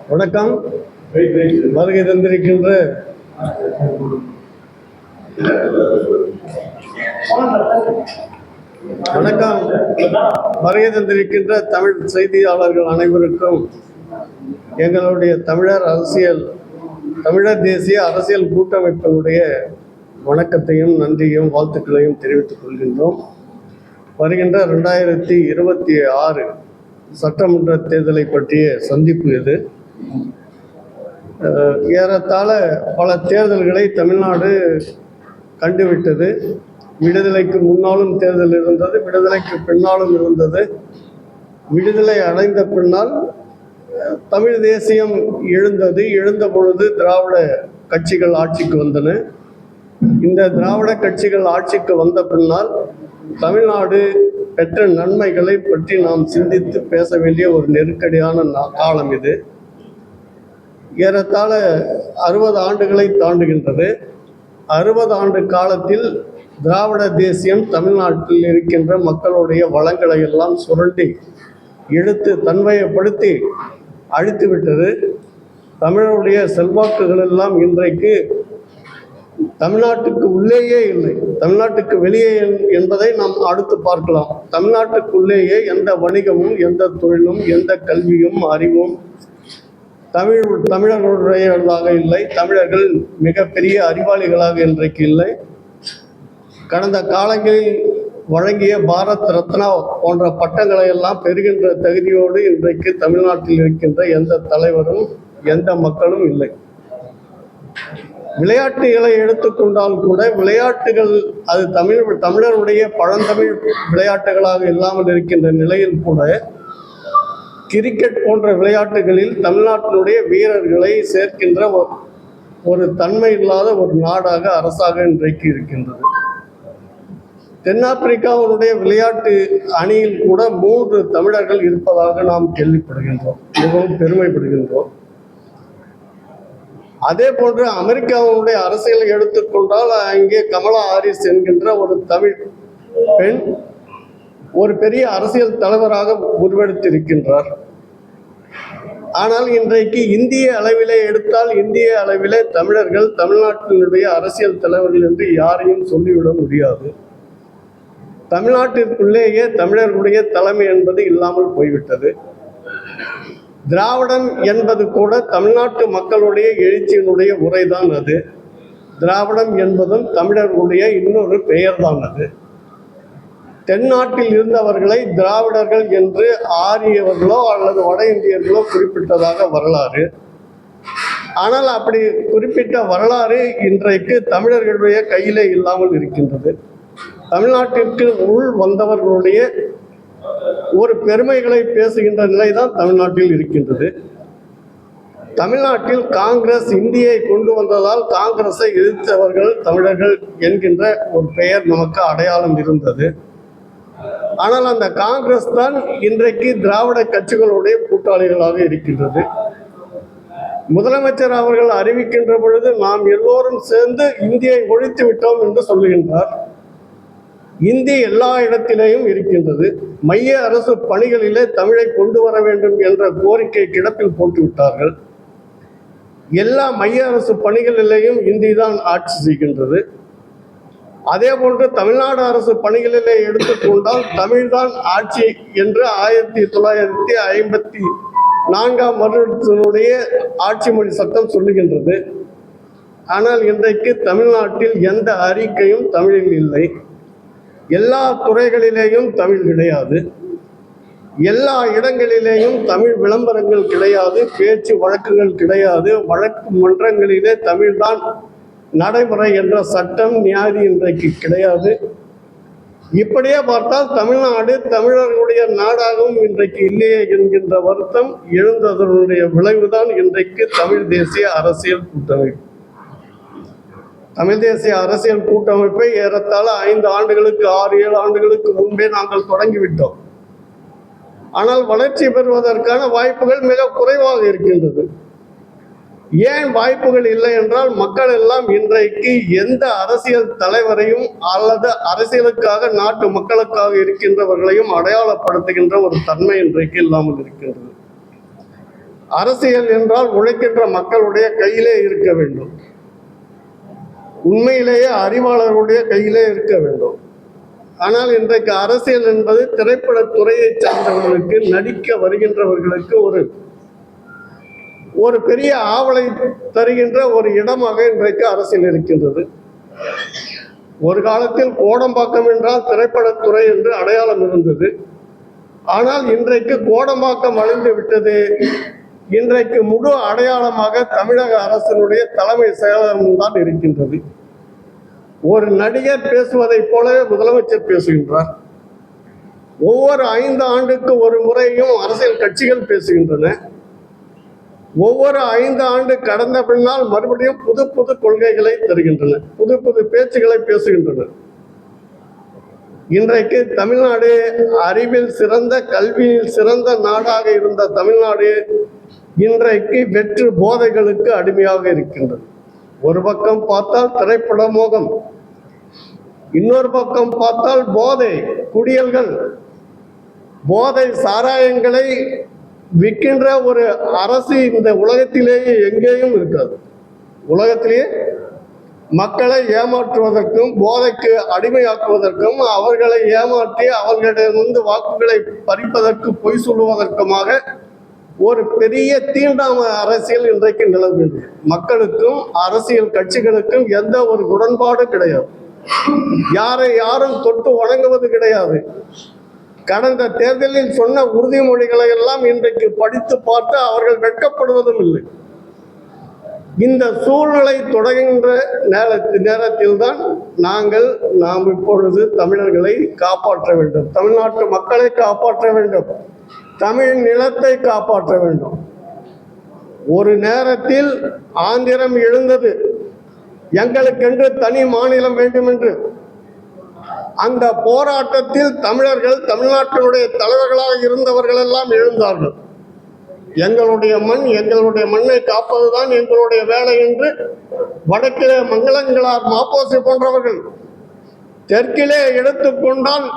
வணக்கம். வருகை தந்திருக்கின்ற தமிழ் செய்தியாளர்கள் அனைவருக்கும் எங்களுடைய தமிழர் தேசிய அரசியல் கூட்டமைப்பினுடைய வணக்கத்தையும் நன்றியும் வாழ்த்துக்களையும் தெரிவித்துக் கொள்கின்றோம். வருகின்ற 2026 சட்டமன்ற தேர்தலை பற்றிய சந்திப்பு இது. ஏறத்தாழ பல தேர்தல்களை தமிழ்நாடு கண்டுவிட்டது. விடுதலைக்கு முன்னாலும் தேர்தல் இருந்தது, விடுதலைக்கு பின்னாலும் இருந்தது. விடுதலை அடைந்த பின்னால் தமிழ் தேசியம் எழுந்த பொழுது திராவிட கட்சிகள் ஆட்சிக்கு வந்தன. இந்த திராவிட கட்சிகள் ஆட்சிக்கு வந்த பின்னால் தமிழ்நாடு பெற்ற நன்மைகளை பற்றி நாம் சிந்தித்து பேச வேண்டிய ஒரு நெருக்கடியான காலம் இது. ஏறத்தாழ 60 ஆண்டுகளை தாண்டுகின்றது. 60 ஆண்டு காலத்தில் திராவிட தேசியம் தமிழ்நாட்டில் இருக்கின்ற மக்களுடைய வளங்களை எல்லாம் சுரண்டி எடுத்து தன்மையப்படுத்தி அழித்து விட்டது. தமிழருடைய செல்வாக்குகள் எல்லாம் இன்றைக்கு தமிழ்நாட்டுக்கு உள்ளேயே இல்லை, தமிழ்நாட்டுக்கு வெளியே என்பதை நாம் அடுத்து பார்க்கலாம். தமிழ்நாட்டுக்குள்ளேயே எந்த வணிகமும், எந்த தொழிலும், எந்த கல்வியும், அறிவும் தமிழர்களுடையதாக இல்லை. தமிழர்கள் மிகப்பெரிய அறிவாளிகளாக இன்றைக்கு இல்லை. கடந்த காலங்களில் வழங்கிய பாரத் ரத்னா போன்ற பட்டங்களை எல்லாம் பெறுகின்ற தகுதியோடு இன்றைக்கு தமிழ்நாட்டில் இருக்கின்ற எந்த தலைவரும் எந்த மக்களும் இல்லை. விளையாட்டுகளை எடுத்துக்கொண்டால் கூட விளையாட்டுகள் அது தமிழருடைய பழந்தமிழ் விளையாட்டுகளாக இல்லாமல் இருக்கின்ற நிலையில் கூட கிரிக்கெட் போன்ற விளையாட்டுகளில் தமிழ்நாட்டினுடைய வீரர்களை சேர்க்கின்ற ஒரு தன்மை இல்லாத ஒரு நாடாக அரசாக இன்றைக்கு இருக்கின்றது. தென்னாப்பிரிக்காவுடைய விளையாட்டு அணியில் கூட 3 தமிழர்கள் இருப்பதாக நாம் கேள்விப்படுகின்றோம், மிகவும் பெருமைப்படுகின்றோம். அதே போன்று அமெரிக்காவுடைய அரசியலை எடுத்துக்கொண்டால் அங்கே கமலா ஹாரிஸ் என்கின்ற ஒரு தமிழ் பெண் ஒரு பெரிய அரசியல் தலைவராக உருவெடுத்திருக்கின்றார். ஆனால் இன்றைக்கு இந்திய அளவிலே எடுத்தால் இந்திய அளவிலே தமிழர்கள் தமிழ்நாட்டினுடைய அரசியல் தலைவர்கள் என்று யாரையும் சொல்லிவிட முடியாது. தமிழ்நாட்டிற்குள்ளேயே தமிழர்களுடைய தலைமை என்பது இல்லாமல் போய்விட்டது. திராவிடன் என்பது கூட தமிழ்நாட்டு மக்களுடைய எழுச்சியினுடைய உரைதான் அது. திராவிடம் என்பதும் தமிழர்களுடைய இன்னொரு பெயர்தான் அது. தென்னாட்டில் இருந்தவர்களை திராவிடர்கள் என்று ஆரியவர்களோ அல்லது வட இந்தியர்களோ குறிப்பிட்டதாக வரலாறு. ஆனால் அப்படி குறிப்பிட்ட வரலாறு இன்றைக்கு தமிழர்களுடைய கையிலே இல்லாமல் இருக்கின்றது. தமிழ்நாட்டிற்கு உள் வந்தவர்களுடைய ஒரு பெருமைகளை பேசுகின்ற நிலைதான் தமிழ்நாட்டில் இருக்கின்றது. தமிழ்நாட்டில் காங்கிரஸ் இந்தியை கொண்டு வந்ததால் காங்கிரஸை எதிர்த்தவர்கள் தமிழர்கள் என்கின்ற ஒரு பெயர் நமக்கு அடையாளம் இருந்தது. ஆனால் அந்த காங்கிரஸ் தான் இன்றைக்கு திராவிட கட்சிகளுடைய கூட்டாளிகளாக இருக்கின்றது. முதலமைச்சர் அவர்கள் அறிவிக்கின்ற பொழுது நாம் எல்லோரும் சேர்ந்து இந்தியை ஒழித்து விட்டோம் என்று சொல்லுகின்றார். இந்தி எல்லா இடத்திலேயும் இருக்கின்றது. மைய அரசு பணிகளிலே தமிழை கொண்டு வர வேண்டும் என்ற கோரிக்கை கிடப்பில் போட்டு விட்டார்கள். எல்லா மைய அரசு பணிகளிலேயும் இந்தி தான் ஆட்சி செய்கின்றது. அதே போன்று தமிழ்நாடு அரசு பணிகளிலே எடுத்துக்கொண்டால் தமிழ்தான் ஆட்சி என்று 1954 வருடத்தினுடைய ஆட்சி மொழி சட்டம் சொல்லுகின்றது. ஆனால் இன்றைக்கு தமிழ்நாட்டில் எந்த அறிக்கையும் தமிழில் இல்லை. எல்லா துறைகளிலேயும் தமிழ் கிடையாது. எல்லா இடங்களிலேயும் தமிழ் விளம்பரங்கள் கிடையாது, பேச்சு வழக்குகள் கிடையாது. வழக்கு மன்றங்களிலே தமிழ்தான் நடைமுறை என்ற சட்டம் நியாதி இன்றைக்கு கிடையாது. இப்படியே பார்த்தால் தமிழ்நாடு தமிழர்களுடைய நாடாகவும் இன்றைக்கு இல்லையே என்கின்ற வருத்தம் எழுந்ததனுடைய விளைவுதான் இன்றைக்கு தமிழ் தேசிய அரசியல் கூட்டமைப்பு. தமிழ் தேசிய அரசியல் கூட்டமைப்பை ஏறத்தாழ 5 ஆண்டுகளுக்கு 6-7 ஆண்டுகளுக்கு முன்பே நாங்கள் தொடங்கிவிட்டோம். ஆனால் வளர்ச்சி பெறுவதற்கான வாய்ப்புகள் மிக குறைவாக இருக்கின்றது. ஏன் வாய்ப்புகள் இல்லை என்றால் மக்கள் எல்லாம் இன்றைக்கு எந்த அரசியல் தலைவரையும் அல்லது அரசியலுக்காக நாட்டு மக்களுக்காக இருக்கின்றவர்களையும் அடையாளப்படுத்துகின்ற ஒரு தன்மை இன்றைக்கு இல்லாமல் இருக்கின்றது. அரசியல் என்றால் உழைக்கின்ற மக்களுடைய கையிலே இருக்க வேண்டும், உண்மையிலேயே அறிவாளர்களுடைய கையிலே இருக்க வேண்டும். ஆனால் இன்றைக்கு அரசியல் என்பது திரைப்படத்துறையை சார்ந்தவர்களுக்கு, நடிக்க வருகின்றவர்களுக்கு ஒரு பெரிய ஆவலை தருகின்ற ஒரு இடமாக இன்றைக்கு அரசியல் இருக்கின்றது. ஒரு காலத்தில் கோடம்பாக்கம் என்றால் திரைப்படத்துறை என்று அடையாளம் இருந்தது. ஆனால் இன்றைக்கு கோடம்பாக்கம் அழிந்து விட்டது. இன்றைக்கு முழு அடையாளமாக தமிழக அரசினுடைய தலைமை செயலகம் தான் இருக்கின்றது. ஒரு நடிகர் பேசுவதை போலவே முதலமைச்சர் பேசுகின்றார். ஒவ்வொரு 5 ஆண்டுக்கு ஒரு முறையும் அரசியல் கட்சிகள் பேசுகின்றன. ஒவ்வொரு 5 ஆண்டு கடந்த பின்னால் மறுபடியும் புது புது கொள்கைகளை தருகின்றன, புது புது பேச்சுகளை பேசுகின்றன. இன்றைக்கு தமிழ்நாடு அறிவில் சிறந்த, கல்வியில் சிறந்த நாடாக இருந்த தமிழ்நாடு இன்றைக்கு வெற்று போதைகளுக்கு அடிமையாக இருக்கின்றது. ஒரு பக்கம் பார்த்தால் திரைப்பட மோகம், இன்னொரு பக்கம் பார்த்தால் போதை குடியல்கள், போதை சாராயங்களை விற்கின்ற ஒரு அரசு இந்த உலகத்திலேயே எங்கேயும் இருக்காது. உலகத்திலேயே மக்களை ஏமாற்றுவதற்கும் போதைக்கு அடிமையாக்குவதற்கும், அவர்களை ஏமாற்றி அவர்களிடமிருந்து வாக்குகளை பறிப்பதற்கு, பொய் சொல்லுவதற்குமாக ஒரு பெரிய தீண்டாம அரசியல் இன்றைக்கு நிலவுகின்றது. மக்களுக்கும் அரசியல் கட்சிகளுக்கும் எந்த ஒரு உடன்பாடும் கிடையாது. யாரை யாரும் தொட்டு வணங்குவது கிடையாது. கடந்த தேர்தலில் சொன்ன உறுதிமொழிகளை எல்லாம் இன்றைக்கு படித்து பார்த்து அவர்கள் வெட்கப்படுவதும் இல்லை. இந்த சூழ்நிலை தொடங்குகின்ற நேரத்தில் தான் நாம் இப்பொழுது தமிழர்களை காப்பாற்ற வேண்டும், தமிழ்நாட்டு மக்களை காப்பாற்ற வேண்டும், தமிழ் நிலத்தை காப்பாற்ற வேண்டும். ஒரு நேரத்தில் ஆந்திரம் எழுந்தது, எங்களுக்கென்று தனி மாநிலம் வேண்டும் என்று. அந்த போராட்டத்தில் தமிழர்கள், தமிழ்நாட்டினுடைய தலைவர்களாக இருந்தவர்கள் எல்லாம் எழுந்தார்கள். எங்களுடைய மண், எங்களுடைய மண்ணை காப்பதுதான் எங்களுடைய வேலை என்று வடக்கிலே மங்களங்களார், மாப்போசி போன்றவர்கள், தெற்கிலே எடுத்துக்கொண்டால்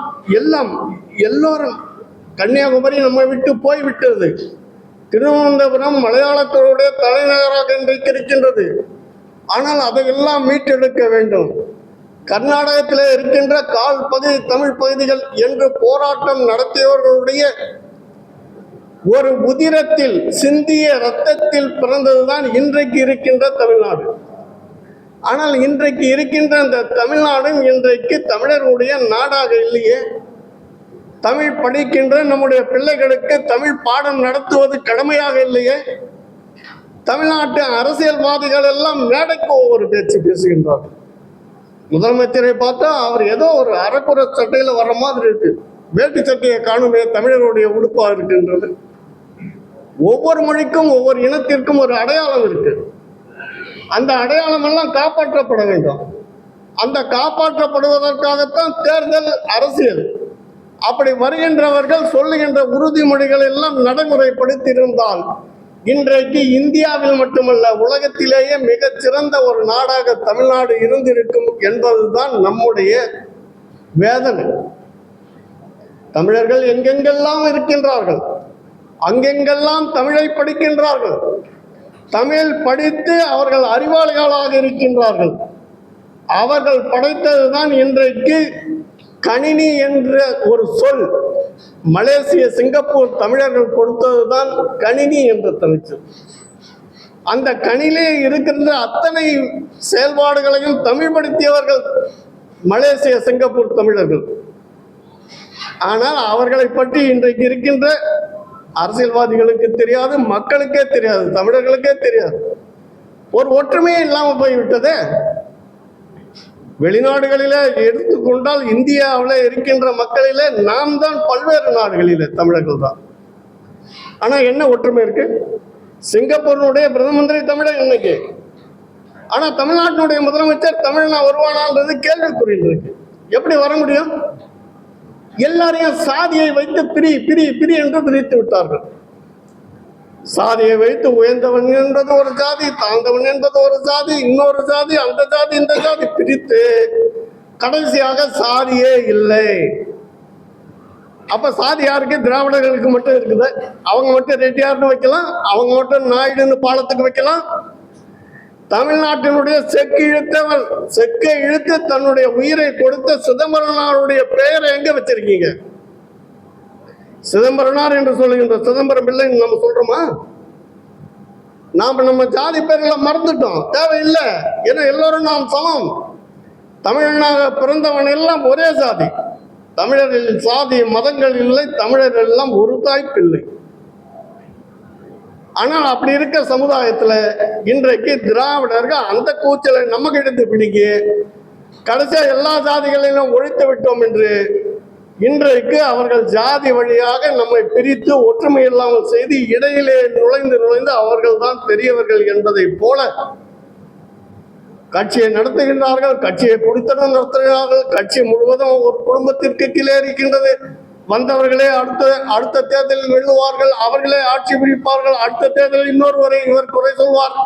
எல்லோரும் கன்னியாகுமரி நம்மை விட்டு போய்விட்டது. திருவனந்தபுரம் மலையாளத்தினுடைய தலைநகராக இன்றைக்கு இருக்கின்றது. ஆனால் அதையெல்லாம் மீட்டெடுக்க வேண்டும். கர்நாடகத்திலே இருக்கின்ற கால் பகுதி தமிழ் பகுதிகள் என்று போராட்டம் நடத்தியவர்களுடைய ஒரு உதிரத்தில் சிந்திய இரத்தத்தில் பிறந்ததுதான் இன்றைக்கு இருக்கின்ற தமிழ்நாடு. ஆனால் இன்றைக்கு இருக்கின்ற அந்த தமிழ்நாடும் இன்றைக்கு தமிழர்களுடைய நாடாக இல்லையே. தமிழ் படிக்கின்ற நம்முடைய பிள்ளைகளுக்கு தமிழ் பாடம் நடத்துவது கடமையாக இல்லையே. தமிழ்நாட்டு அரசியல்வாதிகள் எல்லாம் மேடைக்கு ஒவ்வொரு பேச்சு பேசுகின்றார்கள். முதலமைச்சரை பார்த்தா அவர் ஏதோ ஒரு அரைக்குறை சட்டையில வர்ற மாதிரி இருக்கு. வேட்டி சட்டையை காணுமே தமிழர்களுடைய உடுப்பாக இருக்கின்றது. ஒவ்வொரு மொழிக்கும் ஒவ்வொரு இனத்திற்கும் ஒரு அடையாளம் இருக்கு. அந்த அடையாளம் எல்லாம் காப்பாற்றப்பட வேண்டும். அந்த காப்பாற்றப்படுவதற்காகத்தான் தேர்தல் அரசியல். அப்படி வருகின்றவர்கள் சொல்லுகின்ற உறுதிமொழிகள் எல்லாம் நடைமுறைப்படுத்தியிருந்தால் இன்றைக்கு இந்தியாவில் மட்டுமல்ல, உலகத்திலேயே மிகச்சிறந்த ஒரு நாடாக தமிழ்நாடு இருந்திருக்கும் என்பதுதான் நம்முடைய வேதனை. தமிழர்கள் எங்கெங்கெல்லாம் இருக்கின்றார்கள், அங்கெங்கெல்லாம் தமிழை படிக்கின்றார்கள். தமிழ் படித்து அவர்கள் அறிவாளிகளாக இருக்கின்றார்கள். அவர்கள் படைத்ததுதான் இன்றைக்கு கணினி என்ற ஒரு சொல். மலேசிய, சிங்கப்பூர் தமிழர்கள் கொடுத்ததுதான் கணினி என்ற தமிழ்ச்சொல். அந்த கணினிலே இருக்கின்ற அத்தனை செயல்பாடுகளையும் தமிழ்படுத்தியவர்கள் மலேசிய, சிங்கப்பூர் தமிழர்கள். ஆனால் அவர்களை பற்றி இன்றைக்கு இருக்கின்ற அரசியல்வாதிகளுக்கு தெரியாது, மக்களுக்கே தெரியாது, தமிழர்களுக்கே தெரியாது. ஒரு ஒற்றுமையே இல்லாமல் போய்விட்டதே. வெளிநாடுகளிலே எடுத்துக்கொண்டால் இந்தியாவில் இருக்கின்ற மக்களிலே நாம் தான் பல்வேறு நாடுகளிலே தமிழர்கள் தான். ஆனால் என்ன ஒற்றுமை இருக்கு? சிங்கப்பூரினுடைய பிரதம மந்திரி தமிழர் இன்னைக்கு. ஆனால் தமிழ்நாட்டினுடைய முதலமைச்சர் தமிழ்னா வருவானான்றது கேள்விக்குறி இருக்கு. எப்படி வர முடியும்? எல்லாரையும் சாதியை வைத்து பிரி என்று பிரித்து விட்டார்கள். சாதியை வைத்து உயர்ந்தவன் என்பது ஒரு ஜாதி, தாழ்ந்தவன் என்பது ஒரு ஜாதி, இன்னொரு ஜாதி, அந்த ஜாதி, இந்த ஜாதி பிரித்து கடைசியாக சாதியே இல்லை. அப்ப சாதி யாருக்கு? திராவிடர்களுக்கு மட்டும் இருக்குது. அவங்க மட்டும் ரெட்டியார்னு வைக்கலாம், அவங்க மட்டும் நாயுடுன்னு பாலத்துக்கு வைக்கலாம். தமிழ்நாட்டினுடைய செக்கு இழுத்தவர், செக்கை இழுத்து தன்னுடைய உயிரை கொடுத்த சிதம்பரனாருடைய பெயரை எங்க வச்சிருக்கீங்க? சிதம்பரனார் என்று சொல்லுகின்ற சிதம்பரம் பிள்ளை நம்ம சொல்றோமா? நாம நம்ம ஜாதி பேர்களை மறந்துட்டோம், தேவையில்லை. ஏன்னா எல்லோரும் நாம் சமம். தமிழனாக பிறந்தவன் எல்லாம் ஒரே சாதி. தமிழரில் சாதி மதங்கள் இல்லை, தமிழர் எல்லாம் ஒரு தாய் பிள்ளை. ஆனால் அப்படி இருக்க சமுதாயத்துல இன்றைக்கு திராவிடர்கள் அந்த கூச்சலை நமக்கு எடுத்து பிடிக்க கடைசியா எல்லா ஜாதிகளையும் ஒழித்து விட்டோம் என்று இன்றைக்கு அவர்கள் ஜாதி வழியாக நம்மை பிரித்து ஒற்றுமை இல்லாமல் செய்து இடையிலே நுழைந்து அவர்கள் தான் பெரியவர்கள் என்பதை போல கட்சியை நடத்துகின்றார்கள். கட்சியை குடித்தனம் நடத்துகிறார்கள். கட்சி முழுவதும் ஒரு குடும்பத்திற்கு கீழே இருக்கின்றது. வந்தவர்களே அடுத்த தேர்தலில் வெல்லுவார்கள், அவர்களே ஆட்சி பிடிப்பார்கள். அடுத்த தேர்தலில் இன்னொருவரை இவர் குறை சொல்வார்.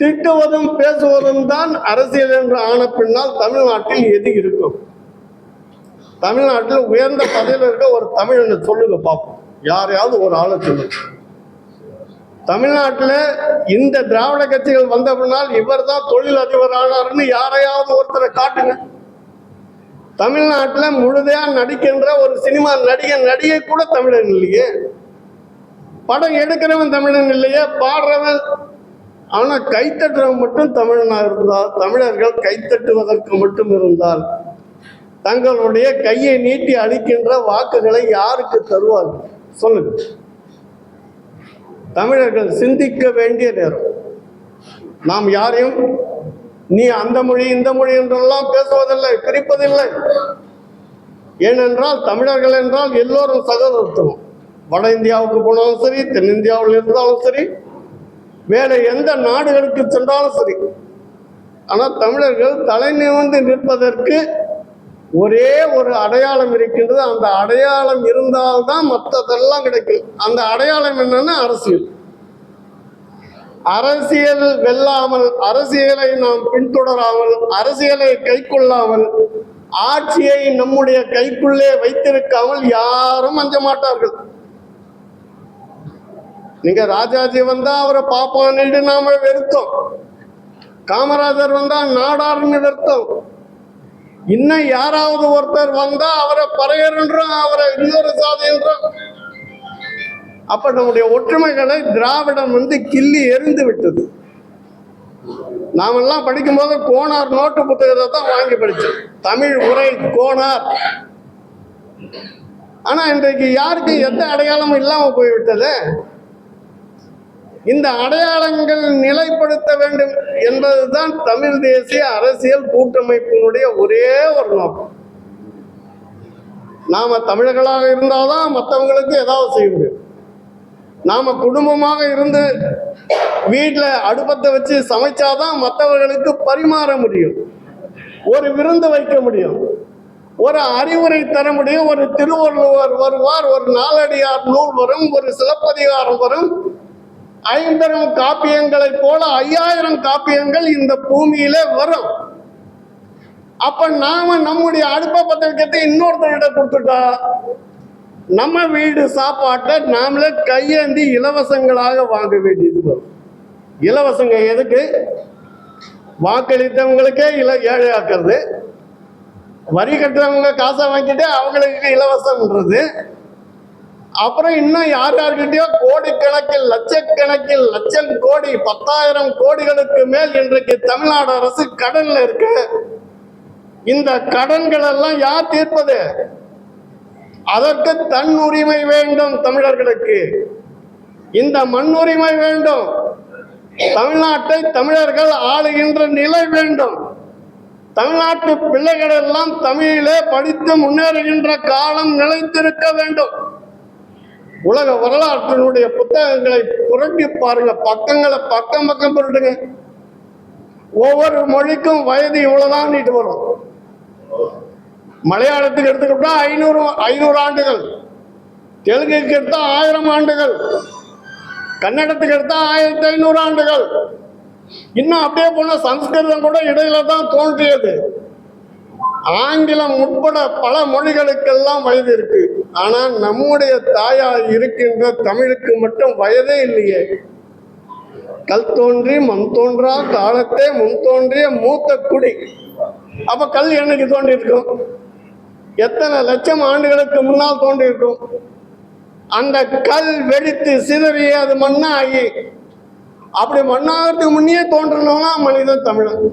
திட்டுவதும் பேசுவதும் தான் அரசியல் என்று ஆன பின்னால் தமிழ்நாட்டில் எது இருக்கும்? தமிழ்நாட்டில் உயர்ந்த பதவியில் இருக்க ஒரு தமிழனை சொல்லுங்க பார்ப்போம். யாரையாவது ஒரு ஆளை சொல்லுங்க. தமிழ்நாட்டில் இந்த திராவிட கட்சிகள் வந்த பின்னால் இவர் தான் தொழில் அதிபர் ஆனார்னு யாரையாவது ஒருத்தரை காட்டுங்க. தமிழ்நாட்டில் முழுதையா நடிக்கின்ற ஒரு சினிமா நடிகை கூட தமிழன் இல்லையே. படம் எடுக்கிறவன் தமிழன் இல்லையே, பாடுறவன். ஆனா கைத்தட்டுறவன் மட்டும் தமிழனா இருந்தால், தமிழர்கள் கைத்தட்டுவதற்கு மட்டும் இருந்தால் தங்களுடைய கையை நீட்டி அளிக்கின்ற வாக்குகளை யாருக்கு தருவார்கள் சொல்லுங்க. தமிழர்கள் சிந்திக்க வேண்டிய நேரம். நாம் யாரையும் நீ அந்த மொழி இந்த மொழி என்றெல்லாம் பேசுவதில்லை, பிரிப்பதில்லை. ஏனென்றால் தமிழர்கள் என்றால் எல்லோரும் சகோதரத்துவம். வட இந்தியாவுக்கு போனாலும் சரி, தென்னிந்தியாவில் இருந்தாலும் சரி, வேற எந்த நாடுகளுக்கு சென்றாலும் சரி. ஆனால் தமிழர்கள் தலை நிமிர்ந்து நிற்பதற்கு ஒரே ஒரு அடையாளம் இருக்கின்றது. அந்த அடையாளம் இருந்தால்தான் மற்றதெல்லாம் கிடைக்கும். அந்த அடையாளம் என்னன்னா அரசியல். அரசியல் வெல்லாமல், அரசியலை நாம் பின்தொடராமல், அரசியலை கைக்கொள்ளாமல், ஆட்சியை நம்முடைய கைக்குள்ளே வைத்திருக்காமல் யாரும் அஞ்ச மாட்டார்கள். நீங்க ராஜாஜி வந்தா அவரை பாப்பான்னு நாம வெறுத்தோம். காமராஜர் வந்தா நாடார்னு வெறுத்தோம். இன்னும் யாராவது ஒருத்தர் வந்தா அவரை பறையர் என்றும், அவரை இன்னொரு சாதி என்றும். அப்ப நம்முடைய ஒற்றுமைகளை திராவிடம் கிள்ளி எரிந்து விட்டது. நாமெல்லாம் படிக்கும் போது கோனார் நோட்டு புத்தகத்தை தான் வாங்கி படிச்சோம். தமிழ் உரை கோனார். ஆனா இன்றைக்கு யாருக்கு எந்த அடையாளமும் இல்லாம போய்விட்டது. இந்த அடையாளங்கள் நிலைப்படுத்த வேண்டும் என்பதுதான் தமிழ் தேசிய அரசியல் கூட்டமைப்பினுடைய ஒரே ஒரு நோக்கம். நாம தமிழர்களாக இருந்தால்தான் மற்றவங்களுக்கு ஏதாவது செய்ய முடியும். நாம குடும்பமாக இருந்து வீட்டில் அடுப்பத்தை வச்சு சமைச்சாதான் மற்றவர்களுக்கு பரிமாற முடியும், ஒரு விருந்து வைக்க முடியும், ஒரு அறிவுரை தர முடியும். ஒரு திருவள்ளுவர் வருவார், ஒரு நாலடியார் நூல் வரும், ஒரு சிலப்பதிகாரம் வரும். 5000 காப்பியங்களை போல 5000 காப்பியங்கள் இந்த பூமியிலே வரும். அப்ப நாம நம்முடைய அடுப்ப பத்த வைக்கிறதை இன்னொருத்தர்கிட்ட கொடுத்துட்டா நம்ம வீடு சாப்பாட்டை நாமளே கையேந்தி இலவசங்களாக வாங்க வேண்டியது வரும். இலவசங்க எதுக்கு? வாக்களித்தவங்களுக்கே ஏழையாக்குறது, வரி கட்டுறவங்க காசை வாங்கிட்டு அவங்களுக்கு இலவசம்ன்றது. அப்புறம் இன்னும் யார்கிட்டயோ கோடிக்கணக்கில் லட்சக்கணக்கில் லட்சம் கோடி 10,000 கோடிகளுக்கு மேல் இன்றைக்கு தமிழ்நாடு அரசு கடன்ல இருக்கு. இந்த கடன்கள் எல்லாம் யார் தீர்ப்பது? அதற்கு தன் உரிமை வேண்டும். தமிழர்களுக்கு இந்த மண் உரிமை வேண்டும். தமிழ்நாட்டை தமிழர்கள் ஆளுகின்ற நிலை வேண்டும். தமிழ்நாட்டு பிள்ளைகள் எல்லாம் தமிழிலே படித்து முன்னேறுகின்ற காலம் நிலைத்திருக்க வேண்டும். உலக வரலாற்றினுடைய புத்தகங்களை புரட்டி பாருங்க, பக்கங்களை பக்கம் புரட்டுங்க. ஒவ்வொரு மொழிக்கும் வயது இவ்வளவுதான் நீட்டு வரும். மலையாளத்துக்கு எடுத்துக்கிட்டா 500 ஆண்டுகள், தெலுங்குக்கு எடுத்தா 1000 ஆண்டுகள், கன்னடத்துக்கு எடுத்தா 1500 ஆண்டுகள். இன்னும் அப்படியே போன சம்ஸ்கிருதம் கூட இடையில தான் தோன்றியது. ஆங்கிலம் உட்பட பல மொழிகளுக்கெல்லாம் வயது இருக்கு. ஆனால் நம்முடைய தாயார் இருக்கின்ற தமிழுக்கு மட்டும் வயதே இல்லையே. கல் தோன்றி மண் தோன்றா காலத்தே முன் தோன்றிய மூத்த குடி. அப்ப கல் என்னைக்கு தோன்றி இருக்கும்? எத்தனை லட்சம் ஆண்டுகளுக்கு முன்னால் தோன்றி இருக்கும். அந்த கல் வெடித்து சிதறி அது மண்ணாகி, அப்படி மண்ணாகிறதுக்கு முன்னே தோன்றணும்னா மனிதன் தமிழன்.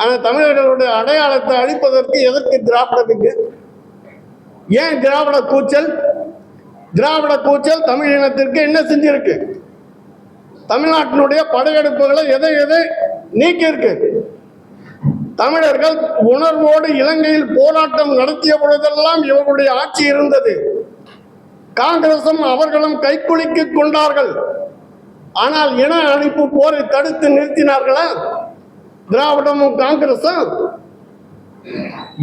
ஆனா தமிழர்களுடைய அடையாளத்தை அழிப்பதற்கு எதற்கு திராவிடத்துக்கு? ஏன் திராவிட கூச்சல்? திராவிட கூச்சல் தமிழ் இனத்திற்கு என்ன செஞ்சிருக்கு? தமிழ்நாட்டினுடைய படையெடுப்புகளை எதை நீக்கி இருக்கு. தமிழர்கள் உணர்வோடு இலங்கையில் போராட்டம் நடத்திய பொழுதெல்லாம் இவர்களுடைய ஆட்சி இருந்தது. காங்கிரசும் அவர்களும் கைக்குலுக்கி கொண்டார்கள். ஆனால் இன அழிப்பு போரை தடுத்து நிறுத்தினார்களா திராவிடமும் காங்கிரசும்?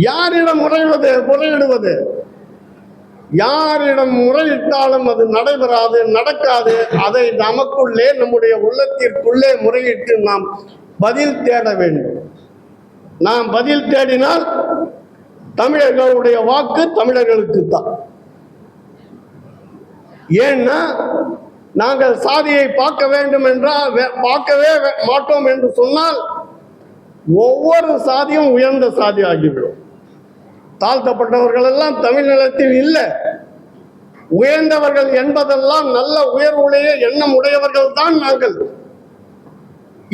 யாரிடம் முறையிடுவது? யாரிடம் முறையிட்டாலும் அது நடைபெறாது, நடக்காது. அதை நமக்குள்ளே, நம்முடைய உள்ளத்திற்குள்ளே முறையிட்டு நாம் பதில் தேட வேண்டும். நாம் பதில் தேடினால் தமிழர்களுடைய வாக்கு தமிழர்களுக்கு தான். ஏன்னா நாங்கள் சாதியை பார்க்க வேண்டும் என்றால் பார்க்கவே மாட்டோம் என்று சொன்னால் ஒவ்வொரு சாதியும் உயர்ந்த சாதி ஆகிவிடும். தாழ்த்தப்பட்டவர்கள் எல்லாம் தமிழ் நிலத்தில் இல்லை. உயர்ந்தவர்கள் என்பதெல்லாம் நல்ல உயர்வுடைய எண்ணம் உடையவர்கள் தான் நாங்கள்.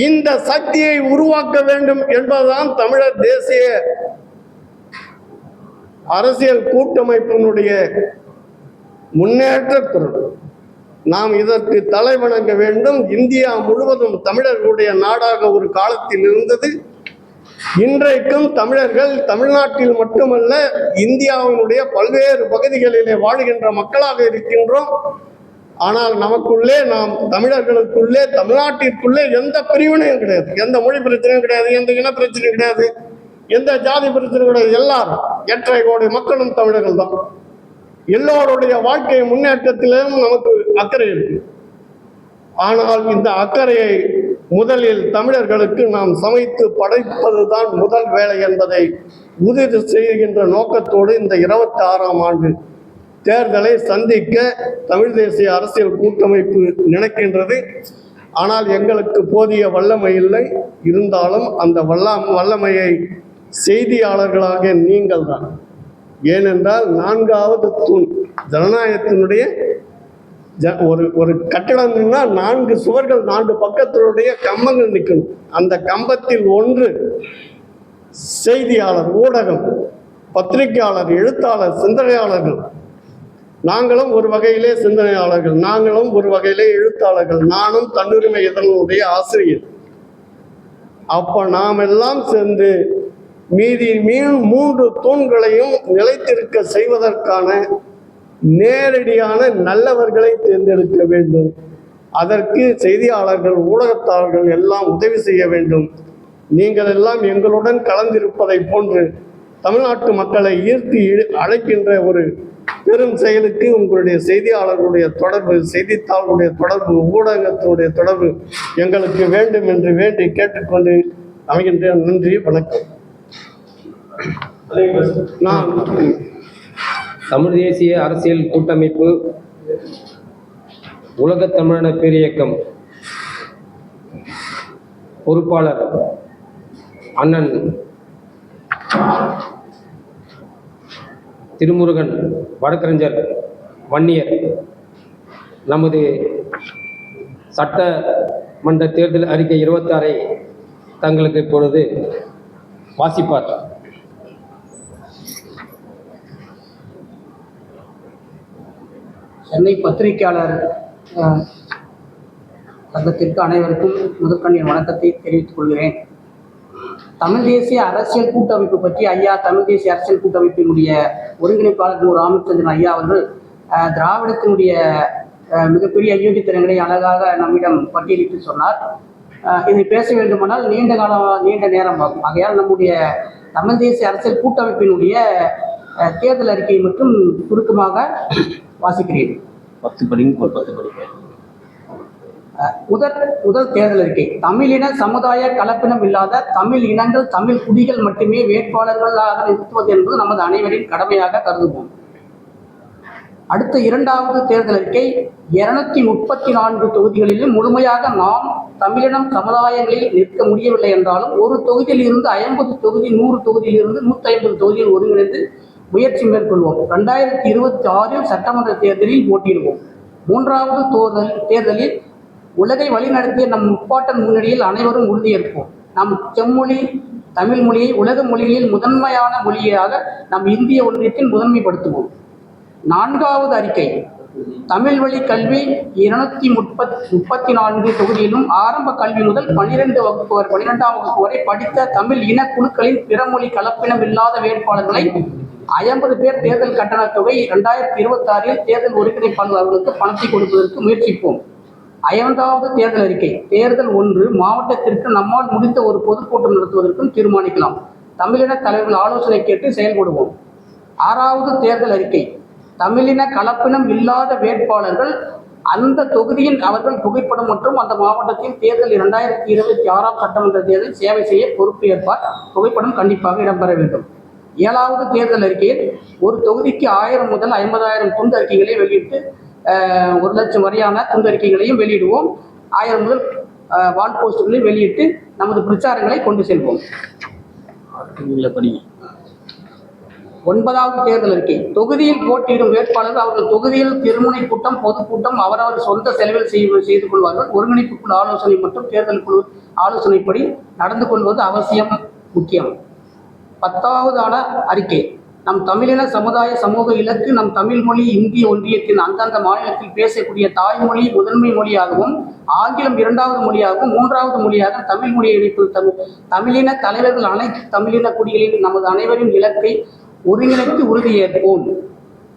இந்த சக்தியை உருவாக்க வேண்டும் என்பதுதான் தமிழர் தேசிய அரசியல் கூட்டமைப்பினுடைய முன்னேற்ற குரல். நாம் இதற்கு தலை வணங்க வேண்டும். இந்தியா முழுவதும் தமிழர்களுடைய நாடாக ஒரு காலத்தில் இருந்தது. இன்றைக்கும் தமிழர்கள் தமிழ்நாட்டில் மட்டுமல்ல, இந்தியாவினுடைய பல்வேறு பகுதிகளிலே வாழ்கின்ற மக்களாக இருக்கின்றோம். ஆனால் நமக்குள்ளே, நாம் தமிழர்களுக்குள்ளே, தமிழ்நாட்டிற்குள்ளே எந்த பிரிவினையும் கிடையாது. எந்த மொழி பிரச்சனையும் கிடையாது, எந்த இன பிரச்சனையும் கிடையாது, எந்த ஜாதி பிரச்சனையும் கிடையாது. எல்லாரும் 8.5 கோடி மக்களும் தமிழர்கள் தான். எல்லோருடைய வாழ்க்கை முன்னேற்றத்திலும் நமக்கு அக்கறை இருக்கு. ஆனால் இந்த அக்கறையை முதலில் தமிழர்களுக்கு நாம் சமைத்து படைப்பதுதான் முதல் வேலை என்பதை உறுதி செய்கின்ற நோக்கத்தோடு இந்த 26ஆம் ஆண்டு தேர்தலை சந்திக்க தமிழ் தேசிய அரசியல் கூட்டமைப்பு நினைக்கின்றது. ஆனால் எங்களுக்கு போதிய வல்லமை இல்லை. இருந்தாலும் அந்த வல்லமையை செய்தியாளர்களாக நீங்கள் தான். ஏனென்றால் 4வது தூண் ஜனநாயகத்தினுடைய ஒரு கட்டடம் 4 சுவர்கள், 4 பக்கத்தினுடைய கம்பங்கள் நிற்கணும். அந்த கம்பத்தில் ஒன்று செய்தியாளர், ஊடகம், பத்திரிகையாளர், எழுத்தாளர், சிந்தனையாளர்கள். நாங்களும் ஒரு வகையிலே சிந்தனையாளர்கள், நாங்களும் ஒரு வகையிலே எழுத்தாளர்கள். நானும் தன்னுரிமை இதனுடைய ஆசிரியர். அப்ப நாம் எல்லாம் சேர்ந்து மீதி 3 தூண்களையும் நிலைத்திருக்க செய்வதற்கான நேரடியான நல்லவர்களை தேர்ந்தெடுக்க வேண்டும். அதற்கு செய்தியாளர்கள், ஊடகத்தாளர்கள் எல்லாம் உதவி செய்ய வேண்டும். நீங்கள் எல்லாம் எங்களுடன் கலந்திருப்பதை போன்று தமிழ்நாட்டு மக்களை ஈர்த்து அழைக்கின்ற ஒரு பெரும் செயலுக்கு உங்களுடைய செய்தியாளர்களுடைய தொடர்பு, செய்தித்தாளுடைய தொடர்பு, ஊடகத்தினுடைய தொடர்பு எங்களுக்கு வேண்டும் என்று வேண்டி கேட்டுக்கொண்டு அமைகின்றேன். நன்றி, வணக்கம். நான் தமிழ் தேசிய அரசியல் கூட்டமைப்பு உலகத் தமிழர் பேரியக்கம் பொறுப்பாளர் அண்ணன் திருமுருகன் வழக்கறிஞர் வன்னியர் நமது சட்டமன்ற தேர்தல் அறிக்கை 26ஐ தங்களுக்கு இப்பொழுது வாசிப்பார். சென்னை பத்திரிகையாளர் சங்கத்திற்கு அனைவருக்கும் முதற்கண் என் வணக்கத்தை தெரிவித்துக் கொள்கிறேன். தமிழ் தேசிய அரசியல் கூட்டமைப்பு பற்றி ஐயா தமிழ் தேசிய அரசியல் கூட்டமைப்பினுடைய ஒருங்கிணைப்பாளர் ராமச்சந்திரன் ஐயா அவர்கள் திராவிடத்தினுடைய மிகப்பெரிய அயோக்கியத்தனங்களை அழகாக நம்மிடம் பட்டியலிட்டு சொன்னார். இதை பேச வேண்டுமானால் நீண்ட நேரம் ஆகும். ஆகையால் நம்முடைய தமிழ் தேசிய அரசியல் கூட்டமைப்பினுடைய தேர்தல் அறிக்கை மற்றும் சுருக்கமாக வாசிக்கிறேன். 10 படிங்க. முதல் தேர்தல் அறிக்கை. தமிழின சமுதாய கலப்பினம் இல்லாத தமிழ் இனங்கள், தமிழ் குடிகள் மட்டுமே வேட்பாளர்களாக நிறுத்துவது என்பது நமது அனைவரின் கடமையாக கருதுவோம். அடுத்த இரண்டாவது தேர்தல் அறிக்கை. 234 தொகுதிகளிலும் முழுமையாக நாம் தமிழினம் சமுதாயங்களில் நிற்க முடியவில்லை என்றாலும் ஒரு தொகுதியில் இருந்து 50 தொகுதி, 100 தொகுதியில் இருந்து 150 தொகுதியில் ஒருங்கிணைந்து முயற்சி மேற்கொள்வோம். 2026 சட்டமன்ற தேர்தலில் போட்டியிடுவோம். மூன்றாவது தேர்தலில் உலகை வழிநடத்திய நம் முப்பாட்டன் முன்னணியில் அனைவரும் உறுதியேற்போம். நம் செம்மொழி தமிழ் மொழியை உலக மொழிகளில் முதன்மையான மொழியாக நம் இந்திய ஒன்றியத்தில் முதன்மைப்படுத்துவோம். நான்காவது அறிக்கை. தமிழ் வழி கல்வி 234 தொகுதியிலும் ஆரம்ப கல்வி முதல் 12ஆம் வகுப்பு வரை படித்த தமிழ் இன குழுக்களின் பிறமொழி கலப்பினம் இல்லாத வேட்பாளர்களை 50 பேர் தேர்தல் கட்டண தொகை 2026 தேர்தல் ஒருங்கிணைப்பாளர் அவர்களுக்கு பணத்தை கொடுப்பதற்கு முயற்சிப்போம். 5வது தேர்தல் அறிக்கை. தேர்தல் 1 மாவட்டத்திற்கு நம்மால் முடிந்த ஒரு பொதுக்கூட்டம் நடத்துவதற்கும் தீர்மானிக்கலாம். தமிழின தலைவர்கள் ஆலோசனை கேட்டு செயல்படுவோம். 6வது தேர்தல் அறிக்கை. தமிழின கலப்பினம் இல்லாத வேட்பாளர்கள் அந்த தொகுதியின் அவர்கள் புகைப்படம் மற்றும் அந்த மாவட்டத்தில் தேர்தல் 2026 சட்டமன்ற தேர்தலில் சேவை செய்ய பொறுப்பு ஏற்பார். புகைப்படம் கண்டிப்பாக இடம்பெற வேண்டும். 7வது தேர்தல் அறிக்கையில் ஒரு தொகுதிக்கு 1000 முதல் 50,000 துண்டு அறிக்கைகளை வெளியிட்டு 1 லட்சம் வரையான துண்டு அறிக்கைகளையும் வெளியிடுவோம். 1000 முதல் வால் போஸ்டுகளை வெளியிட்டு நமது பிரச்சாரங்களை கொண்டு செல்வோம். 9வது தேர்தல் அறிக்கை. தொகுதியில் போட்டியிடும் வேட்பாளர்கள் அவர்கள் தொகுதியில் திருமுனை கூட்டம், பொதுக்கூட்டம் அவரவர் சொந்த செலவில் செய்து கொள்வார்கள். ஒருங்கிணைப்பு குழு ஆலோசனை மற்றும் தேர்தல் குழு ஆலோசனைப்படி நடந்து கொள்வது அவசியம், முக்கியம். 10வது அறிக்கை. நம் தமிழின சமுதாய சமூக இலக்கு நம் தமிழ் மொழி இந்திய ஒன்றியத்தின் அந்தந்த மாநிலத்தில் பேசக்கூடிய தாய்மொழி முதன்மை மொழியாகவும், ஆங்கிலம் 2வது மொழியாகவும், 3வது மொழியாக தமிழ் மொழியை இணைப்பது. தமிழின தலைவர்கள் அனைத்து தமிழின குடிகளின் நமது அனைவரின் இலக்கை ஒருங்கிணைத்து உறுதியேற்போம்.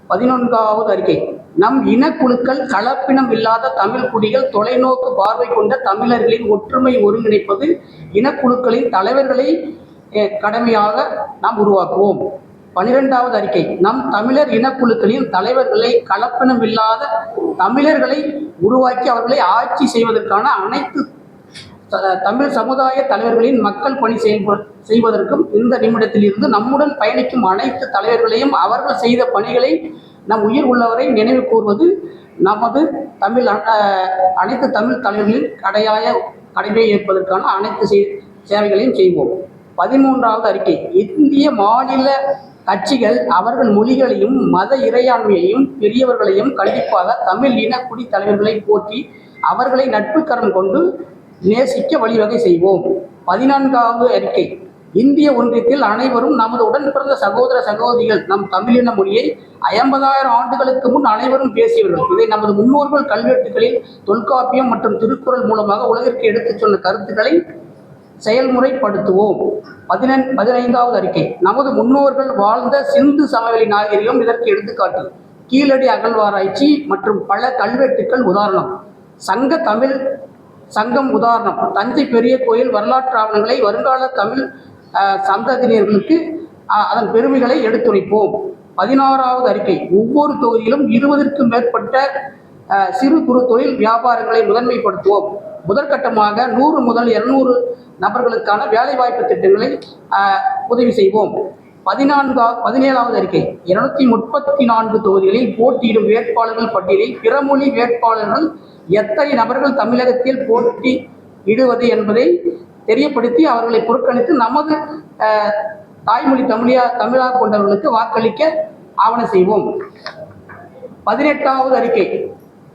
11வது அறிக்கை. நம் இனக்குழுக்கள் கலப்பினம் இல்லாத தமிழ் குடிகள் தொலைநோக்கு பார்வை கொண்ட தமிழர்களின் ஒற்றுமை ஒருங்கிணைப்பது இனக்குழுக்களின் தலைவர்களை கடமையாக நாம் உருவாக்குவோம். 12வது அறிக்கை. நம் தமிழர் இனக்குழுக்களின் தலைவர்களை கலப்பினம் இல்லாத தமிழர்களை உருவாக்கி அவர்களை ஆட்சி செய்வதற்கான அனைத்து தமிழ் சமுதாய தலைவர்களின் மக்கள் பணி செய்வதற்கும் இந்த நிமிடத்தில் இருந்து நம்முடன் பயணிக்கும் அனைத்து தலைவர்களையும் அவர்கள் செய்த பணிகளை நம் உயிர் உள்ளவரை நினைவு கூர்வது நமது அனைத்து தமிழ் தலைவர்களின் கடமையை ஏற்பதற்கான அனைத்து சேவைகளையும் செய்வோம். 13வது அறிக்கை. இந்திய மாநில கட்சிகள் அவர்கள் மொழிகளையும் மத இறையாண்மையையும் பெரியவர்களையும் கண்டிப்பாக தமிழ் இன குடி தலைவர்களை போற்றி அவர்களை நட்பு கரம் கொண்டு நேசிக்க வழிவகை செய்வோம். 14வது அறிக்கை. இந்திய ஒன்றியத்தில் அனைவரும் நமது உடன் பிறந்த சகோதர சகோதரிகள். நம் தமிழின மொழியை 50,000 ஆண்டுகளுக்கு முன் அனைவரும் பேசியவர்கள். இதை நமது முன்னோர்கள் கல்வெட்டுகளில் தொல்காப்பியம் மற்றும் திருக்குறள் மூலமாக உலகிற்கு எடுத்துச் சொன்ன கருத்துக்களை செயல்முறைப்படுத்துவோம். 15வது அறிக்கை. நமது முன்னோர்கள் வாழ்ந்த சிந்து சமவெளி நாகரிகம் இதற்கு எடுத்துக்காட்டு. கீழடி அகழ்வாராய்ச்சி மற்றும் பல கல்வெட்டுக்கள் உதாரணம். தமிழ் சங்கம் உதாரணம். தஞ்சை பெரிய கோயில் வரலாற்று ஆவணங்களை வருங்கால தமிழ் சந்ததியினர்களுக்கு அதன் பெருமைகளை எடுத்துரைப்போம். 16வது அறிக்கை. ஒவ்வொரு தொகுதியிலும் 20க்கும் மேற்பட்ட சிறு குறு தொழில் வியாபாரங்களை முதன்மைப்படுத்துவோம். முதற்கட்டமாக 100 முதல் 200 நபர்களுக்கான வேலைவாய்ப்பு திட்டங்களை உதவி செய்வோம். 17வது அறிக்கை. 234 தொகுதிகளில் போட்டியிடும் வேட்பாளர்கள் பட்டியலில் பிறமொழி வேட்பாளர்கள் எத்தனை நபர்கள் தமிழகத்தில் போட்டியிடுவது என்பதை தெரியப்படுத்தி அவர்களை புறக்கணித்து நமது தாய்மொழி தமிழாக கொண்டவர்களுக்கு வாக்களிக்க ஆவணம் செய்வோம். 18வது அறிக்கை.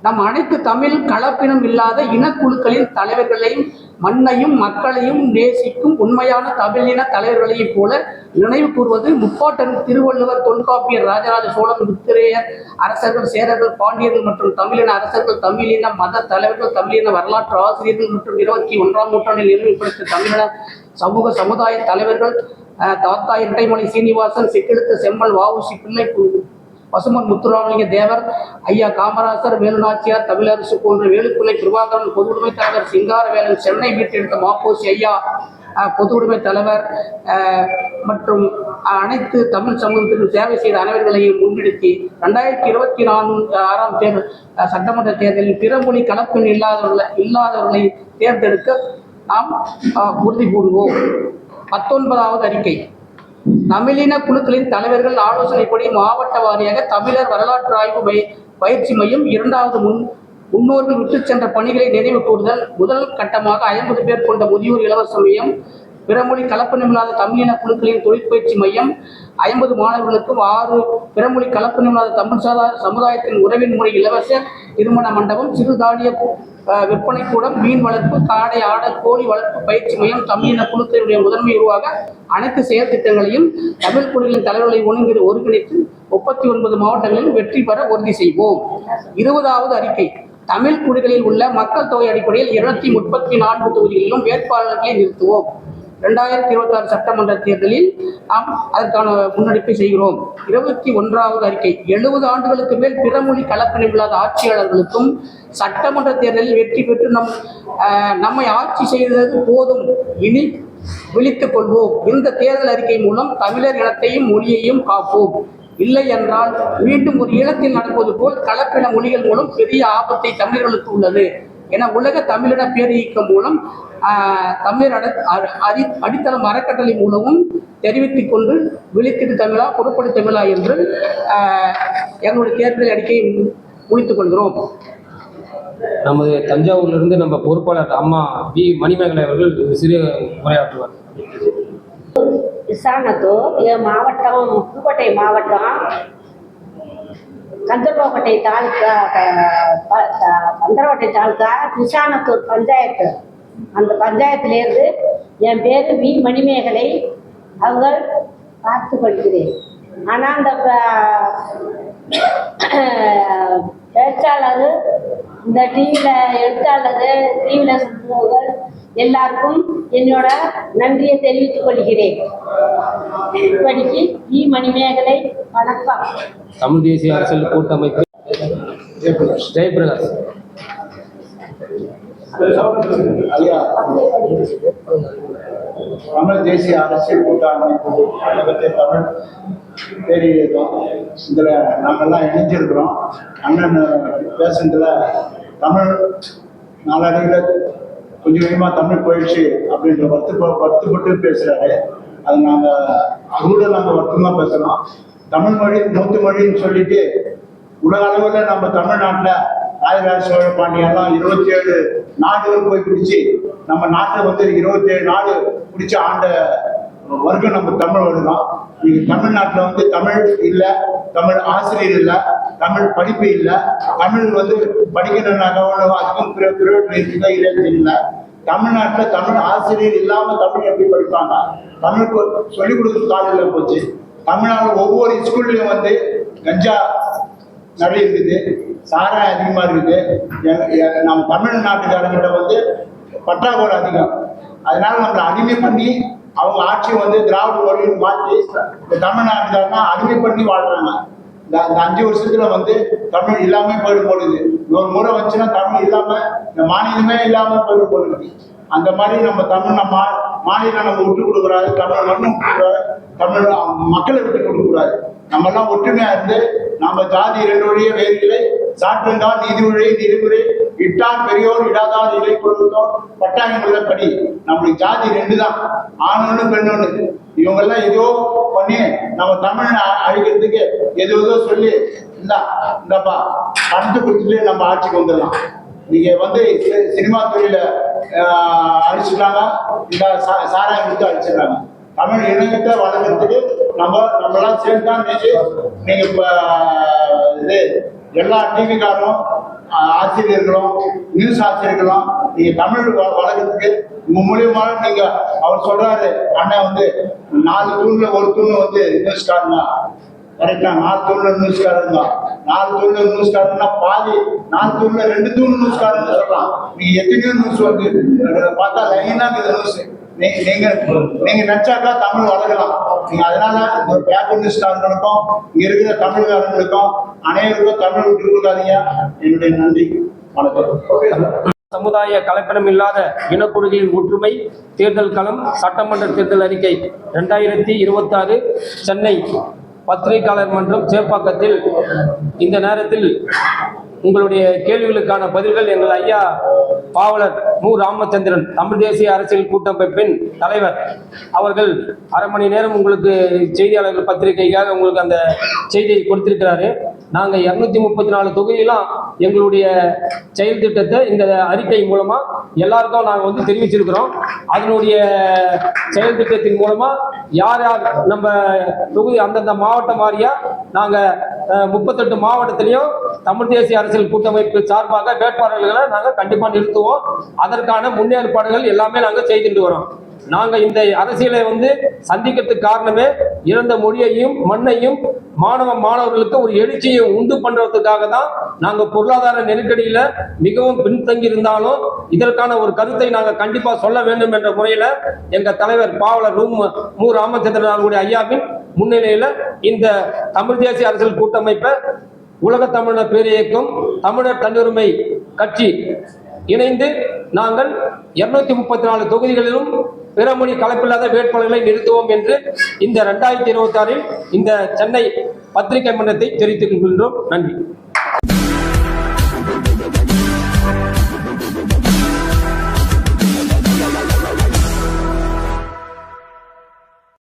நம் அனைத்து தமிழ் கலப்பினம் இல்லாத இனக்குழுக்களின் தலைவர்களையும் மண்ணையும் மக்களையும் நேசிக்கும் உண்மையான தமிழின தலைவர்களையும் போல நினைவு கூறுவது முப்பாட்டன் திருவள்ளுவர், தொல்காப்பியர், ராஜராஜ சோழன், முத்திரையர் அரசர்கள், சேரர்கள், பாண்டியர்கள் மற்றும் தமிழின அரசர்கள், தமிழின மத தலைவர்கள், தமிழின வரலாற்று ஆசிரியர்கள் மற்றும் 21ஆம் நூற்றாண்டில் நினைவுபடுத்த தமிழின சமூக சமுதாய தலைவர்கள் தாத்தா இரட்டைமலை சீனிவாசன், செக்கெழுத்து செம்மல், வ.உ.சி. பிள்ளை, பசுமன் முத்துராமலிங்க தேவர், ஐயா காமராசர், வேலுநாச்சியார், தமிழரசு போன்ற வேலுப்பிள்ளை, பிரபாகரன், பொது உடைமை தலைவர் சிங்காரவேலன், சென்னை மீட்டெடுத்த மாப்போசி ஐயா பொது உடைமை தலைவர் மற்றும் அனைத்து தமிழ் சமூகத்திற்கும் சேவை செய்த அனைவர்களையும் முன்னிறுத்தி 2024 சட்டமன்ற தேர்தலில் பிறமொழி கலப்பெண் இல்லாதவர்களை தேர்ந்தெடுக்க நாம் உறுதி பூணுவோம். 19வது அறிக்கை. தமிழின குழுக்களின் தலைவர்கள் ஆலோசனைப்படி மாவட்ட வாரியாக தமிழர் வரலாற்று ஆய்வு பயிற்சி மையம் 2வது முன்னோர்கள் விட்டுச் சென்ற பணிகளை நினைவு கூறுதல். முதல் கட்டமாக 50 பேர் கொண்ட முதியோர் இலவச மையம், பிறமொழி கலப்பணமில்லாத தமிழின குழுக்களின் தொழிற்பயிற்சி மையம், 50 மாணவர்களுக்கும் 6 பிறமொழி கலப்பணமில்லாத தமிழ் சமுதாயத்தின் உறவின் முறை இலவச திருமண மண்டபம், சிறுதானிய விற்பனை கூடம், மீன் வளர்ப்பு, காடை ஆடல் கோழி வளர்ப்பு பயிற்சி மையம், தமிழின குழுக்களுடைய முதன்மை உருவாக அனைத்து செயல் திட்டங்களையும் தமிழ் குழுக்களின் தலைவர்களை ஒருங்கிணைத்து 39 மாவட்டங்களில் வெற்றி பெற உறுதி செய்வோம். 20வது அறிக்கை. தமிழ் குழுக்களில் உள்ள மக்கள் தொகை அடிப்படையில் 234 தொகுதிகளிலும் வேட்பாளர்களை நிறுத்துவோம். 2026 சட்டமன்ற தேர்தலில் நாம் அதற்கான முன்னெடுப்பை செய்கிறோம். 21வது அறிக்கை. 70 ஆண்டுகளுக்கு மேல் பிறமொழி கலப்பணமில்லாத ஆட்சியாளர்களுக்கும் சட்டமன்ற தேர்தலில் வெற்றி பெற்று நம்மை ஆட்சி செய்தது போதும், இனி விழித்துக் கொள்வோம். இந்த தேர்தல் அறிக்கை மூலம் தமிழர் இனத்தையும் மொழியையும் காப்போம். இல்லை என்றால் மீண்டும் ஒரு ஈழத்தில் நடப்பது போல் கலப்பின மொழிகள் மூலம் பெரிய ஆபத்தை தமிழர்களுக்கு உள்ளது என உலக தமிழின பேரியக்கம் மூலம் தமிழர் அடித்தளம் அறக்கட்டளை மூலமும் தெரிவித்துக் கொண்டு விழித்திட்டு தமிழா பொறுப்படி தமிழா என்று எங்களுடைய தேர்தல் அறிக்கையை முடித்துக் கொள்கிறோம். நமது தஞ்சாவூரிலிருந்து நம்ம பொறுப்பாளர் அம்மா வி மணிமேகலை அவர்கள் சிறு உரையாற்றுவார். இசானத்தூர் மாவட்டம், புதுக்கோட்டை மாவட்டம், கந்தர்வக்கோட்டை தாலுக்கா, கந்தர்வக்கோட்டை தாலுக்கா, இசானத்தூர் பஞ்சாயத்து. அந்த பஞ்சாயத்திலேருந்து என் பேர் வி மணிமேகலை. அவர்கள் பார்த்து படிக்கிறேன். ஆனால் அந்த பேச்சாளர், இந்த டிவியில் எழுத்தாளர், டிவியில் சொல்பவர்கள் எல்லாருக்கும் என்னோட நன்றியை தெரிவித்துக் கொள்கிறேன். இப்படிக்கு வி மணிமேகலை. வணக்கம். தமிழ் தேசிய அரசியல் கூட்டமைப்பு ஜெயபிரகாஷ். தமிழ் தேசிய அரசியல் கூட்டமைப்பு கழகத்தை தமிழ் பேரியக்கம் இதில் நாங்கள்லாம் இணைஞ்சிருக்கிறோம். அண்ணன் பேசுனதுல தமிழ் நாளடைவில் கொஞ்சம் கொஞ்சமாக தமிழ் போயிடுச்சு அப்படின்ற வருத்தப்பட்டு பேசுகிறாரு. அது நாங்கள் வருத்தமாக பேசுகிறோம். தமிழ் மொழி மூத்த மொழின்னு சொல்லிட்டு உலக அளவில் நம்ம தமிழ்நாட்டில் ராஜராஜ சோழ பாண்டியெல்லாம் 27 நாடுகள் போய் பிடிச்சி நம்ம நாட்டை 27 நாடு பிடிச்சி ஆண்ட வர்க்கம் நம்ம தமிழ் வருதான். இன்னைக்கு தமிழ்நாட்டில் தமிழ் இல்லை, தமிழ் ஆசிரியர் இல்லை, தமிழ் படிப்பு இல்லை. தமிழ் படிக்கணும்னாக்க அதுக்கும் பிரைவேட் இல்லை. தமிழ்நாட்டில் தமிழ் ஆசிரியர் இல்லாமல் தமிழ் எப்படி படிப்பாங்க? தமிழுக்கு சொல்லிக் கொடுக்குற காலையில் போச்சு. தமிழ்நாடு ஒவ்வொரு ஸ்கூல்லையும் கஞ்சா நிறைய இருக்குது, சாராயம் அதிகமாக இருக்குது. நம்ம தமிழ்நாட்டுக்காரங்கிட்ட பற்றாக்குறை அதிகம். அதனால நம்மளை அடிமை பண்ணி அவங்க ஆட்சி திராவிட மொழியை மாற்றி இந்த தமிழ்நாட்டுக்காரனா அடிமை பண்ணி வாழ்றாங்க. இந்த 5 வருஷத்துல தமிழ் இல்லாம போயிடும் பொழுது, ஒரு முறை வச்சுன்னா தமிழ் இல்லாம இந்த மாநிலமே இல்லாம போயிடும் பொழுது, அந்த மாதிரி நம்ம தமிழ் மாநிலம் நம்ம விட்டு கொடுக்குறாரு, தமிழ் மண்ணும் தமிழ் மக்களை விட்டு கொடுக்கக்கூடாது. நம்ம எல்லாம் ஒற்றுமையா இருந்து நம்ம ஜாதி 2 வழியே வேறு இல்லை, சாற்றுங்கால் நீதி உழை நெறிமுறை இட்டான் பெரியோர் இடாதால் இலை கொடுத்தோம் பட்டாயங்கள படி. நம்மளுக்கு ஜாதி 2 தான், ஆண் ஒண்ணு பெண் ஒண்ணு. இவங்கெல்லாம் ஏதோ பண்ணி நம்ம தமிழ் அழிக்கிறதுக்கு ஏதோ சொல்லி இந்தப்பா பணத்தை கொடுத்துட்டு நம்ம ஆட்சிக்கு வந்துடலாம். நீங்க சினிமா தொழில அழிச்சிட்டாங்க, இந்த சாராயம் கொடுத்து அழிச்சிடுறாங்க. தமிழ் இணையத்தை வளர்க்கறதுக்கு நம்மளாம் சேர்ந்துதான் நீங்க இப்ப எல்லா டிவிக்காரும் ஆசிரியர்களும் நியூஸ் ஆசிரியர்களும் நீங்க தமிழ் வளர்க்கறதுக்கு உங்க மூலியமா நீங்க அவர் சொல்றாரு, அண்ணன் 4 தூண்ல ஒரு தூண் நியூஸ்காரங்க கரெக்டா, 4 தூண்ல நியூஸ்காரங்க, 4 தூண்ல நியூஸ்காரங்கன்னா பாதி 4 தூண்ல 2 தூண் நியூஸ்காரங்க சொல்லலாம். நீங்க எத்தனையோ நியூஸ் பார்த்தா லைனா நியூஸ் நீங்க நினைச்சாக்கா தமிழ் வளர்க்கலாம். நீங்க அதனால இந்த பேப்பர் நியூஸ்காரங்களுக்கும் இங்க இருக்கிற தமிழ்காரங்களுக்கும் அனைவருக்கும் தமிழ் விட்டு கொடுக்காதீங்க. என்னுடைய நன்றி, வணக்கம். சமுதாய கலப்படம் இல்லாத இனக்குழுக்களின் ஒற்றுமை தேர்தல் களம் சட்டமன்ற தேர்தல் அறிக்கை 2026 சென்னை பத்திரிகையாளர் மன்றம் சேப்பாக்கத்தில். இந்த நேரத்தில் உங்களுடைய கேள்விகளுக்கான பதில்கள் எங்கள் ஐயா பாவலர் மு. ராமச்சந்திரன் தமிழ் தேசிய அரசியல் கூட்டமைப்பின் தலைவர் அவர்கள் அரை மணி நேரம் உங்களுக்கு செய்தியாளர்கள் பத்திரிகைக்காக உங்களுக்கு அந்த செய்தியை கொடுத்திருக்கிறாரு. நாங்கள் 234 தொகுதியெல்லாம் எங்களுடைய செயல் திட்டத்தை இந்த அறிக்கை மூலமா எல்லாருக்கும் நாங்கள் தெரிவிச்சிருக்கிறோம். அதனுடைய செயல் திட்டத்தின் மூலமா யார் யார் நம்ம தொகுதி அந்தந்த மாவட்டம் வாரியா நாங்கள் 38 மாவட்டத்திலையும் தமிழ் தேசிய அரசியல் கூட்டமைப்பு சார்பாக வேட்பாளர்களை நாங்கள் கண்டிப்பாக நிறுத்துவோம். அதற்கான முன்னேற்பாடுகள் எல்லாமே நாங்கள் செய்துட்டு வரோம். நாங்கள் இந்த அரசியலை சந்திக்கிறதுக்கு காரணமே இழந்த மொழியையும் மண்ணையும் மாணவர்களுக்கு ஒரு எழுச்சியை உண்டு பண்றதுக்காக தான். நாங்கள் பொருளாதார நெருக்கடியில மிகவும் பின்தங்கி இருந்தாலும் இதற்கான ஒரு கருத்தை நாங்கள் கண்டிப்பா சொல்ல வேண்டும் என்ற முறையில எங்க தலைவர் பாவலர் மு. ராமச்சந்திரன் அவர்களுடைய ஐயாவின் முன்னிலையில இந்த தமிழ் தேசிய அரசியல் கூட்டமைப்பை உலக தமிழர் பேரியக்கம் தமிழர் தன்னுரிமை கட்சி இணைந்து நாங்கள் 234 தொகுதிகளிலும் பிறமொழி கலப்பில்லாத வேட்பாளர்களை நிறுத்துவோம் என்று இந்த 2026 இந்த சென்னை பத்திரிகை மன்றத்தை தெரிவித்துக் கொள்கின்றோம். நன்றி.